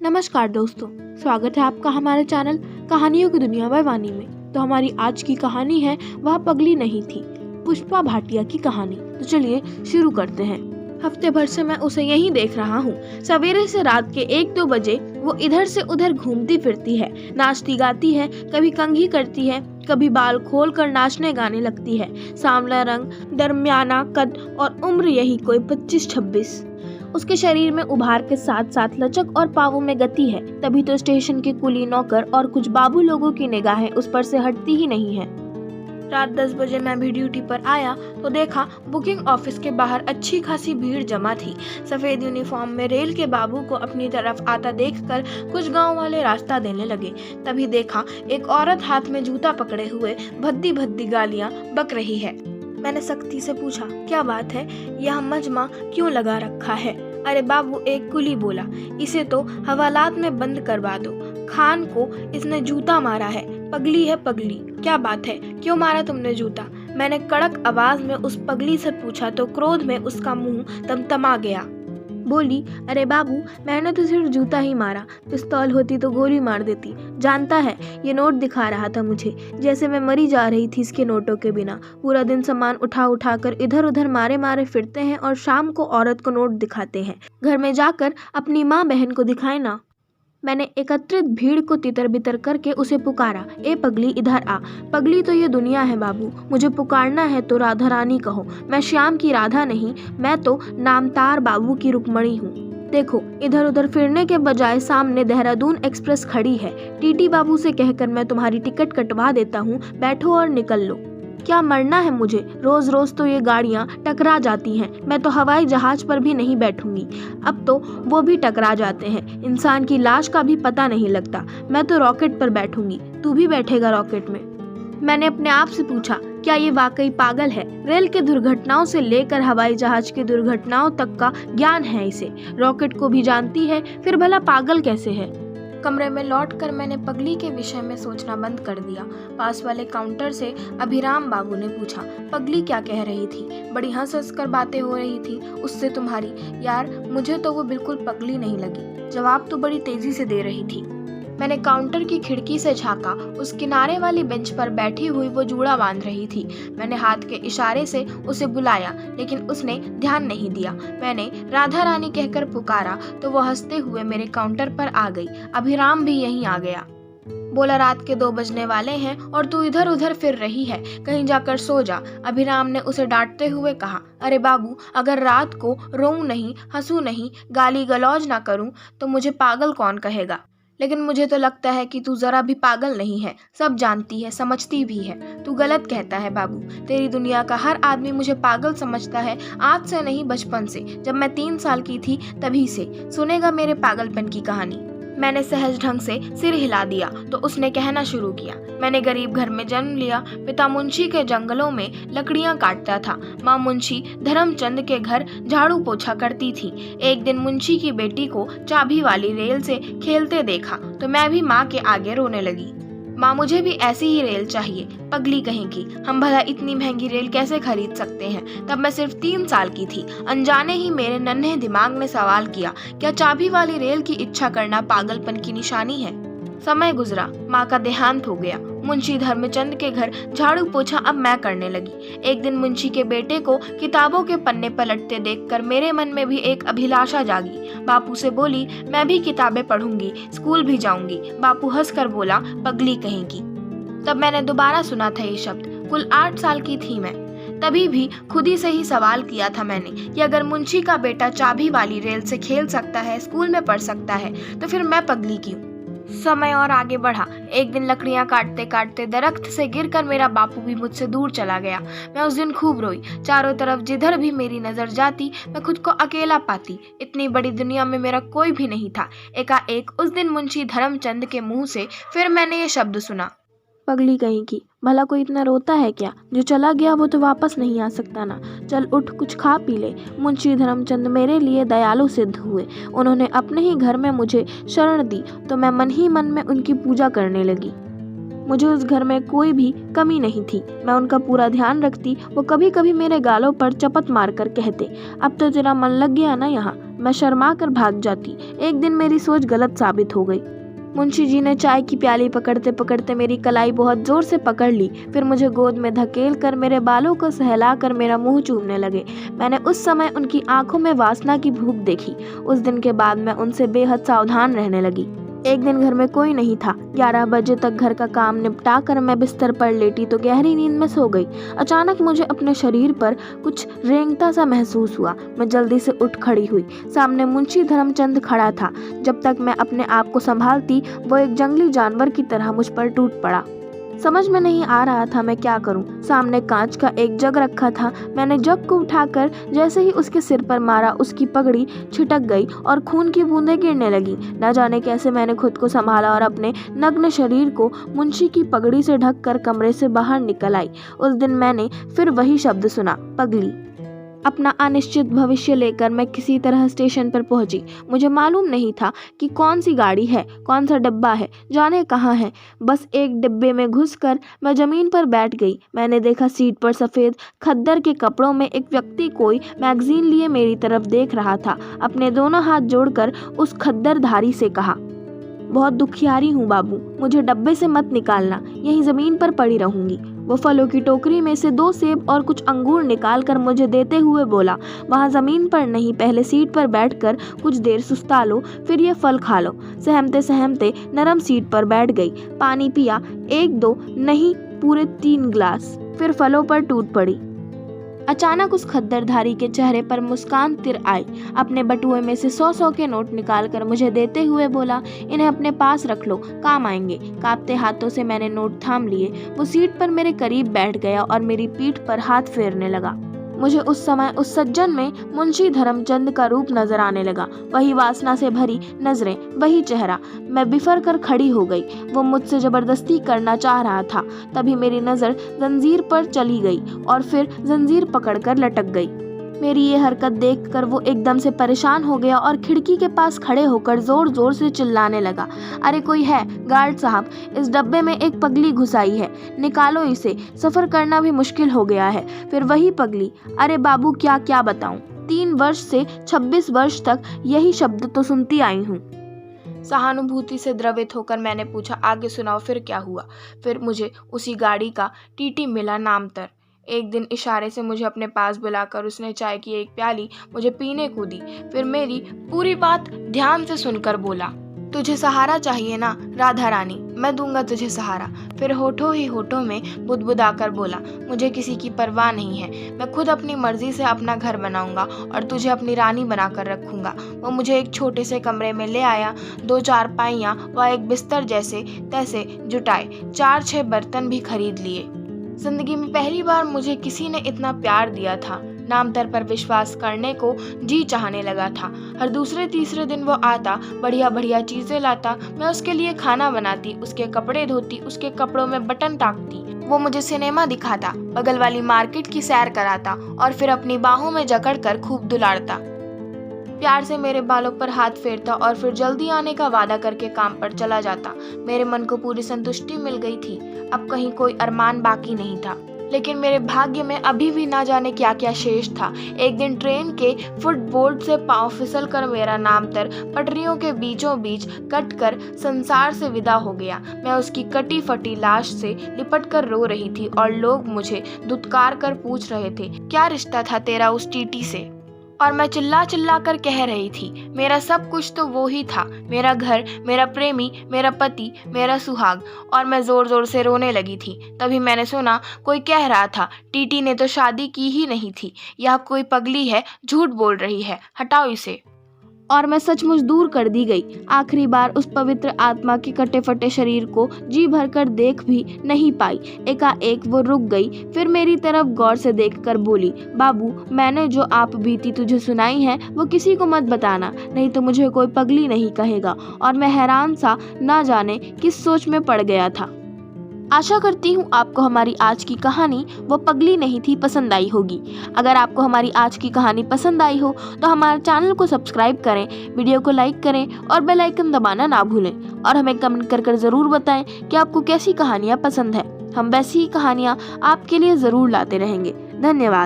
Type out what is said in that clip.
नमस्कार दोस्तों, स्वागत है आपका हमारे चैनल कहानियों की दुनिया बाय वानी में। तो हमारी आज की कहानी है वह पगली नहीं थी, पुष्पा भाटिया की कहानी। तो चलिए शुरू करते हैं। हफ्ते भर से मैं उसे यहीं देख रहा हूँ। सवेरे से रात के 1-2 बजे वो इधर से उधर घूमती फिरती है, नाचती गाती है, कभी कंघी करती है, कभी बाल खोल कर नाचने गाने लगती है। सांवला रंग, दरमियाना कद और उम्र यही कोई 25-26। उसके शरीर में उभार के साथ साथ लचक और पावों में गति है, तभी तो स्टेशन के कुली नौकर और कुछ बाबू लोगों की निगाहें उस पर से हटती ही नहीं है। रात 10 बजे मैं भी ड्यूटी पर आया तो देखा बुकिंग ऑफिस के बाहर अच्छी खासी भीड़ जमा थी। सफेद यूनिफॉर्म में रेल के बाबू को अपनी तरफ आता देखकर कुछ गांव वाले रास्ता देने लगे। तभी देखा एक औरत हाथ में जूता पकड़े हुए भद्दी भद्दी गालियां बक रही है। मैंने सख्ती से पूछा, क्या बात है, यह मजमा क्यों लगा रखा है? अरे बाबू, एक कुली बोला, इसे तो हवालात में बंद करवा दो। खान को इसने जूता मारा है, पगली है पगली। क्या बात है, क्यों मारा तुमने जूता? मैंने कड़क आवाज में उस पगली से पूछा तो क्रोध में उसका मुंह तमतमा गया। बोली, अरे बाबू, मैंने तो सिर्फ जूता ही मारा, पिस्तौल होती तो गोली मार देती। जानता है, ये नोट दिखा रहा था मुझे, जैसे मैं मरी जा रही थी इसके नोटों के बिना। पूरा दिन सामान उठा उठा कर इधर उधर मारे मारे फिरते हैं और शाम को औरत को नोट दिखाते हैं। घर में जाकर अपनी माँ बहन को दिखाए ना। मैंने एकत्रित भीड़ को तितर बितर करके उसे पुकारा, ए पगली, इधर आ। पगली तो ये दुनिया है बाबू, मुझे पुकारना है तो राधा रानी कहो। मैं श्याम की राधा नहीं, मैं तो नामतार बाबू की रुक्मणी हूँ। देखो, इधर उधर फिरने के बजाय सामने देहरादून एक्सप्रेस खड़ी है। टीटी बाबू से कहकर मैं तुम्हारी टिकट कटवा देता हूँ, बैठो और निकल लो। क्या मरना है मुझे? रोज रोज तो ये गाड़ियाँ टकरा जाती हैं। मैं तो हवाई जहाज पर भी नहीं बैठूंगी, अब तो वो भी टकरा जाते हैं। इंसान की लाश का भी पता नहीं लगता। मैं तो रॉकेट पर बैठूंगी, तू भी बैठेगा रॉकेट में? मैंने अपने आप से पूछा, क्या ये वाकई पागल है? रेल के दुर्घटनाओं से लेकर हवाई जहाज की दुर्घटनाओं तक का ज्ञान है इसे, रॉकेट को भी जानती है, फिर भला पागल कैसे है? कमरे में लौटकर मैंने पगली के विषय में सोचना बंद कर दिया। पास वाले काउंटर से अभिराम बाबू ने पूछा, पगली क्या कह रही थी? बड़ी हंस हंस कर बातें हो रही थी उससे तुम्हारी। यार, मुझे तो वो बिल्कुल पगली नहीं लगी, जवाब तो बड़ी तेजी से दे रही थी। मैंने काउंटर की खिड़की से झांका, उस किनारे वाली बेंच पर बैठी हुई वो जूड़ा बांध रही थी। मैंने हाथ के इशारे से उसे बुलाया, लेकिन उसने ध्यान नहीं दिया। मैंने राधा रानी कहकर पुकारा तो वो हंसते हुए मेरे काउंटर पर आ गई। अभिराम भी यहीं आ गया। बोला, रात के 2 बजने वाले हैं और तू इधर उधर फिर रही है, कहीं जाकर सो जा। अभिराम ने उसे डांटते हुए कहा, अरे बाबू, अगर रात को रोऊं नहीं, हंसू नहीं, गाली गलौज ना करूं तो मुझे पागल कौन कहेगा? लेकिन मुझे तो लगता है कि तू जरा भी पागल नहीं है, सब जानती है, समझती भी है। तू गलत कहता है बाबू, तेरी दुनिया का हर आदमी मुझे पागल समझता है, आज से नहीं बचपन से, जब मैं 3 साल की थी तभी से। सुनेगा मेरे पागलपन की कहानी? मैंने सहज ढंग से सिर हिला दिया तो उसने कहना शुरू किया, मैंने गरीब घर में जन्म लिया। पिता मुंशी के जंगलों में लकड़ियां काटता था, माँ मुंशी धर्मचंद के घर झाड़ू पोछा करती थी। एक दिन मुंशी की बेटी को चाबी वाली रेल से खेलते देखा तो मैं भी माँ के आगे रोने लगी। माँ, मुझे भी ऐसी ही रेल चाहिए। पगली कहेगी, हम भला इतनी महंगी रेल कैसे खरीद सकते हैं? तब मैं सिर्फ 3 साल की थी। अनजाने ही मेरे नन्हे दिमाग ने सवाल किया, क्या चाबी वाली रेल की इच्छा करना पागलपन की निशानी है? समय गुजरा, माँ का देहांत हो गया। मुंशी धर्मचंद के घर झाड़ू पोछा अब मैं करने लगी। एक दिन मुंशी के बेटे को किताबों के पन्ने पलटते देखकर मेरे मन में भी एक अभिलाषा जागी। बापू से बोली, मैं भी किताबें पढ़ूंगी, स्कूल भी जाऊंगी। बापू हंसकर बोला, पगली कहेगी। तब मैंने दोबारा सुना था ये शब्द। कुल 8 साल की थी मैं। तभी भी खुद ही से ही सवाल किया था मैंने कि अगर मुंशी का बेटा चाबी वाली रेल से खेल सकता है, स्कूल में पढ़ सकता है, तो फिर मैं पगली क्यों? समय और आगे बढ़ा। एक दिन लकड़ियां काटते काटते दरख्त से गिरकर मेरा बापू भी मुझसे दूर चला गया। मैं उस दिन खूब रोई। चारों तरफ जिधर भी मेरी नजर जाती मैं खुद को अकेला पाती। इतनी बड़ी दुनिया में मेरा कोई भी नहीं था। एकाएक उस दिन मुंशी धर्मचंद के मुंह से फिर मैंने ये शब्द सुना, पगली कहीं की। भला कोई इतना रोता है क्या? जो चला गया वो तो वापस नहीं आ सकता ना। चल उठ, कुछ खा पी ले। मुंशी धर्मचंद मेरे लिए दयालु सिद्ध हुए। उन्होंने अपने ही घर में मुझे शरण दी तो मैं मन ही मन में उनकी पूजा करने लगी। मुझे उस घर में कोई भी कमी नहीं थी। मैं उनका पूरा ध्यान रखती। वो कभी कभी मेरे गालों पर चपत मारकर कहते, अब तो तेरा मन लग गया ना यहाँ। मैं शर्मा कर भाग जाती। एक दिन मेरी सोच गलत साबित हो गई। मुंशी जी ने चाय की प्याली पकड़ते पकड़ते मेरी कलाई बहुत जोर से पकड़ ली। फिर मुझे गोद में धकेल कर मेरे बालों को सहला कर मेरा मुंह चूमने लगे। मैंने उस समय उनकी आंखों में वासना की भूख देखी। उस दिन के बाद मैं उनसे बेहद सावधान रहने लगी। एक दिन घर में कोई नहीं था। 11 बजे तक घर का काम निपटा कर मैं बिस्तर पर लेटी तो गहरी नींद में सो गई। अचानक मुझे अपने शरीर पर कुछ रेंगता सा महसूस हुआ। मैं जल्दी से उठ खड़ी हुई। सामने मुंशी धर्मचंद खड़ा था। जब तक मैं अपने आप को संभालती, वो एक जंगली जानवर की तरह मुझ पर टूट पड़ा। समझ में नहीं आ रहा था मैं क्या करूं। सामने कांच का एक जग रखा था। मैंने जग को उठाकर जैसे ही उसके सिर पर मारा, उसकी पगड़ी छिटक गई और खून की बूंदें गिरने लगी। न जाने कैसे मैंने खुद को संभाला और अपने नग्न शरीर को मुंशी की पगड़ी से ढककर कमरे से बाहर निकल आई। उस दिन मैंने फिर वही शब्द सुना, पगली। अपना अनिश्चित भविष्य लेकर मैं किसी तरह स्टेशन पर पहुंची। मुझे मालूम नहीं था कि कौन सी गाड़ी है, कौन सा डिब्बा है, जाने कहाँ है। बस एक डिब्बे में घुसकर मैं जमीन पर बैठ गई। मैंने देखा सीट पर सफ़ेद खद्दर के कपड़ों में एक व्यक्ति कोई मैगजीन लिए मेरी तरफ देख रहा था। अपने दोनों हाथ जोड़कर उस खद्दरधारी से कहा, बहुत दुखियारी हूँ बाबू, मुझे डब्बे से मत निकालना, यहीं ज़मीन पर पड़ी रहूंगी। वो फलों की टोकरी में से 2 सेब और कुछ अंगूर निकाल कर मुझे देते हुए बोला, वहाँ ज़मीन पर नहीं, पहले सीट पर बैठकर कुछ देर सुस्ता लो, फिर ये फल खा लो। सहमते सहमते नरम सीट पर बैठ गई। पानी पिया, 1-2 नहीं, पूरे 3 गिलास। फिर फलों पर टूट पड़ी। अचानक उस खद्दरधारी के चेहरे पर मुस्कान तिर आई। अपने बटुए में से 100-100 के नोट निकालकर मुझे देते हुए बोला, इन्हें अपने पास रख लो, काम आएंगे। कांपते हाथों से मैंने नोट थाम लिए। वो सीट पर मेरे करीब बैठ गया और मेरी पीठ पर हाथ फेरने लगा। मुझे उस समय उस सज्जन में मुंशी धर्मचंद का रूप नजर आने लगा। वही वासना से भरी नजरें, वही चेहरा। मैं बिफर कर खड़ी हो गई। वो मुझसे जबरदस्ती करना चाह रहा था। तभी मेरी नज़र जंजीर पर चली गई और फिर जंजीर पकड़कर लटक गई। मेरी ये हरकत देखकर वो एकदम से परेशान हो गया और खिड़की के पास खड़े होकर जोर जोर से चिल्लाने लगा, अरे कोई है गार्ड साहब, इस डब्बे में एक पगली घुसाई है, निकालो इसे, सफ़र करना भी मुश्किल हो गया है। फिर वही पगली, अरे बाबू क्या क्या बताऊं, 3 वर्ष से 26 वर्ष तक यही शब्द तो सुनती आई हूँ। सहानुभूति से द्रवित होकर मैंने पूछा, आगे सुनाओ, फिर क्या हुआ? फिर मुझे उसी गाड़ी का टीटी मिला नामतर। एक दिन इशारे से मुझे अपने पास बुलाकर उसने चाय की एक प्याली मुझे पीने को दी। फिर मेरी पूरी बात ध्यान से सुनकर बोला, तुझे सहारा चाहिए ना राधा रानी, मैं दूंगा तुझे सहारा। फिर होठों ही होठों में बुदबुदाकर बोला, मुझे किसी की परवाह नहीं है, मैं खुद अपनी मर्जी से अपना घर बनाऊंगा और तुझे अपनी रानी बनाकर रखूंगा। वो मुझे एक छोटे से कमरे में ले आया। 2 चारपाइयाँ व एक बिस्तर जैसे तैसे जुटाए, 4-6 बर्तन भी खरीद लिए। जिंदगी में पहली बार मुझे किसी ने इतना प्यार दिया था। नामतर पर विश्वास करने को जी चाहने लगा था। हर दूसरे तीसरे दिन वो आता, बढ़िया बढ़िया चीजें लाता, मैं उसके लिए खाना बनाती, उसके कपड़े धोती, उसके कपड़ों में बटन टाकती। वो मुझे सिनेमा दिखाता, बगल वाली मार्केट की सैर कराता और फिर अपनी बाहों में जकड़कर खूब दुलारता। प्यार से मेरे बालों पर हाथ फेरता और फिर जल्दी आने का वादा करके काम पर चला जाता। मेरे मन को पूरी संतुष्टि मिल गई थी। अब कहीं कोई अरमान बाकी नहीं था। लेकिन मेरे भाग्य में अभी भी ना जाने क्या क्या शेष था। एक दिन ट्रेन के फुटबोर्ड से पांव फिसल कर मेरा नामतर पटरियों के बीचों बीच कट कर संसार से विदा हो गया। मैं उसकी कटी फटी लाश से लिपट कर रो रही थी और लोग मुझे दुत्कार कर पूछ रहे थे, क्या रिश्ता था तेरा उस टीटी से? और मैं चिल्ला चिल्ला कर कह रही थी, मेरा सब कुछ तो वो ही था, मेरा घर, मेरा प्रेमी, मेरा पति, मेरा सुहाग। और मैं जोर जोर से रोने लगी थी। तभी मैंने सुना कोई कह रहा था, टीटी ने तो शादी की ही नहीं थी, यह कोई पगली है, झूठ बोल रही है, हटाओ इसे। और मैं सचमुच दूर कर दी गई। आखिरी बार उस पवित्र आत्मा के कटे फटे शरीर को जी भरकर देख भी नहीं पाई। एकाएक वो रुक गई, फिर मेरी तरफ गौर से देखकर बोली, बाबू, मैंने जो आप बीती तुझे सुनाई है वो किसी को मत बताना, नहीं तो मुझे कोई पगली नहीं कहेगा। और मैं हैरान सा ना जाने किस सोच में पड़ गया था। आशा करती हूँ आपको हमारी आज की कहानी वो पगली नहीं थी पसंद आई होगी। अगर आपको हमारी आज की कहानी पसंद आई हो तो हमारे चैनल को सब्सक्राइब करें, वीडियो को लाइक करें और बेल आइकन दबाना ना भूलें। और हमें कमेंट कर ज़रूर बताएं कि आपको कैसी कहानियाँ पसंद है। हम वैसी ही कहानियाँ आपके लिए ज़रूर लाते रहेंगे। धन्यवाद।